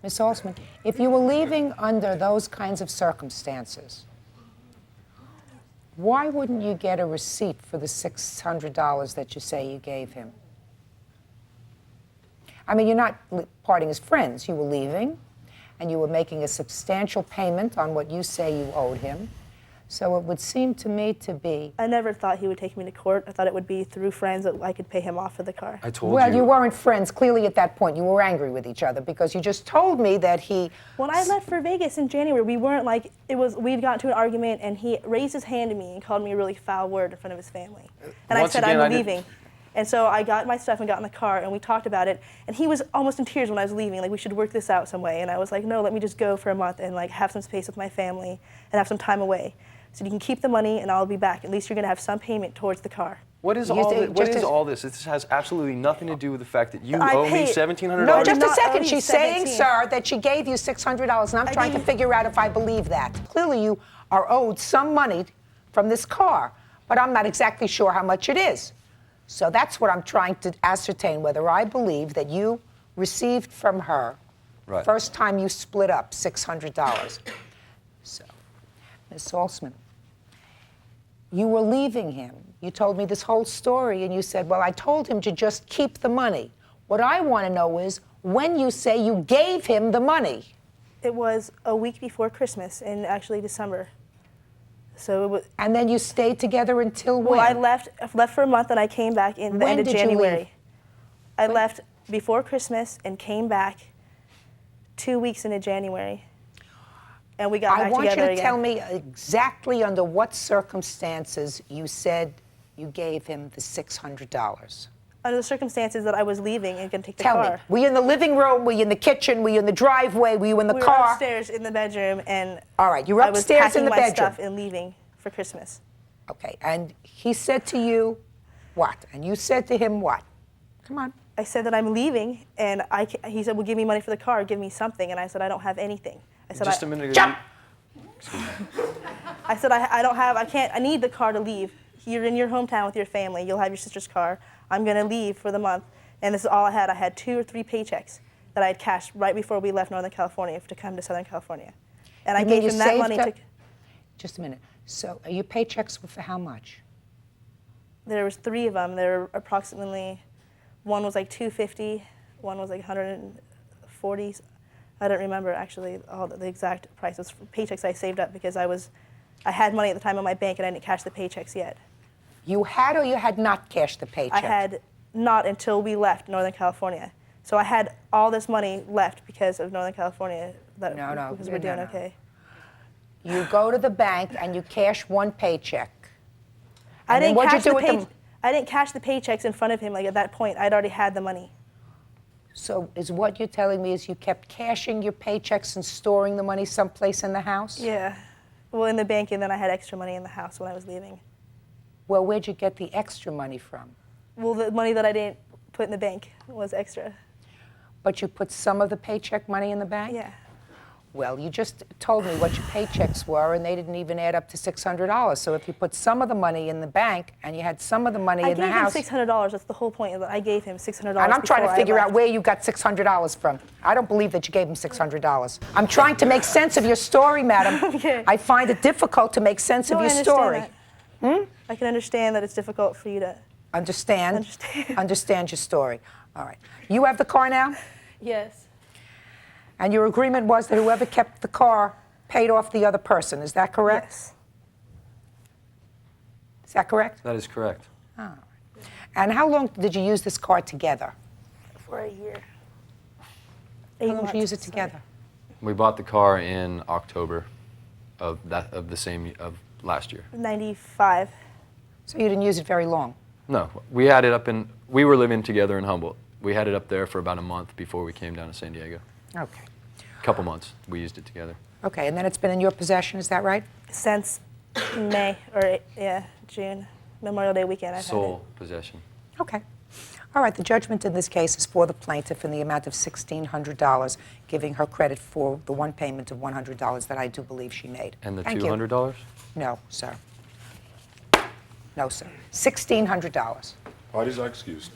Ms. Saltzman, if you were leaving under those kinds of circumstances, why wouldn't you get a receipt for the $600 that you say you gave him? I mean, you're not parting as friends. You were leaving, and you were making a substantial payment on what you say you owed him. So it would seem to me to be... I never thought he would take me to court. I thought it would be through friends that I could pay him off for the car. I told you. Well, you weren't friends. Clearly, at that point, you were angry with each other because you just told me that he... When I left for Vegas in January, we weren't like, we'd gotten to an argument, and he raised his hand to me and called me a really foul word in front of his family. And I said, I'm leaving. And so I got my stuff and got in the car, and we talked about it. And he was almost in tears when I was leaving, like, we should work this out some way. And I was like, no, let me just go for a month and like have some space with my family and have some time away. So you can keep the money, and I'll be back. At least you're going to have some payment towards the car. What is all this? This has absolutely nothing to do with the fact that you owe me $1,700. No, just a second. She's saying, sir, that she gave you $600, and I'm trying to figure out if I believe that. Clearly, you are owed some money from this car, but I'm not exactly sure how much it is. So that's what I'm trying to ascertain, whether I believe that you received from her, first time you split up, $600. So, Ms. Saltzman, you were leaving him. You told me this whole story, and you said, well, I told him to just keep the money. What I want to know is when you say you gave him the money. It was a week before Christmas, in actually December. So it was, and then you stayed together until when? Well, I left for a month, and I came back in the end of January. When did you leave? I left before Christmas and came back 2 weeks into January. And we got back together again. I want you to tell me exactly under what circumstances you said you gave him the $600. Under the circumstances that I was leaving and going to take the car. Tell me. Were you in the living room? Were you in the kitchen? Were you in the driveway? Were you in the car? We were upstairs in the bedroom, and all right, you were upstairs in the bedroom. I was packing my stuff and leaving for Christmas. Okay, and he said to you what? And you said to him what? Come on. I said that I'm leaving, and he said, well, give me money for the car, give me something. And I said, I don't have anything. I said, just a minute ago. Jump! I said, I need the car to leave. You're in your hometown with your family. You'll have your sister's car. I'm going to leave for the month. And this is all I had. I had 2 or 3 paychecks that I had cashed right before we left Northern California to come to Southern California. And I gave him that money to... Just a minute. So your paychecks were for how much? There was 3 of them. There were approximately... One was like $250, one was like $140. I don't remember actually all the exact prices for paychecks I saved up because I had money at the time in my bank and I didn't cash the paychecks yet. You had or you had not cashed the paycheck? I had not until we left Northern California. So I had all this money left because of Northern California. Because we're doing okay. You go to the bank and you cash one paycheck. I didn't cash the paychecks in front of him. Like at that point, I'd already had the money. So is what you're telling me is you kept cashing your paychecks and storing the money someplace in the house? Yeah. Well, in the bank, and then I had extra money in the house when I was leaving. Well, where'd you get the extra money from? Well, the money that I didn't put in the bank was extra. But you put some of the paycheck money in the bank? Yeah. Well, you just told me what your paychecks were, and they didn't even add up to $600. So if you put some of the money in the bank and you had some of the money in the house... I gave him $600. That's the whole point. That I gave him $600 And I'm trying to figure out where you got $600 from. I don't believe that you gave him $600. I'm trying to make sense of your story, madam. Okay. I find it difficult to make sense of your story. I can understand that it's difficult for you to... Understand your story. All right. You have the car now? Yes. And your agreement was that whoever kept the car paid off the other person. Is that correct? Yes. Is that correct? That is correct. Oh. And how long did you use this car together? For a year. How long did you use it together? We bought the car in October of last year. 95. So you didn't use it very long? No, we had it up in. We were living together in Humboldt. We had it up there for about a month before we came down to San Diego. Okay. A couple months, we used it together. Okay, and then it's been in your possession, is that right? Since May, or June, Memorial Day weekend. I've Sole possession. Okay. All right, the judgment in this case is for the plaintiff in the amount of $1,600, giving her credit for the one payment of $100 that I do believe she made. And the Thank $200? You. No, sir. No, sir. $1,600. Parties are excused.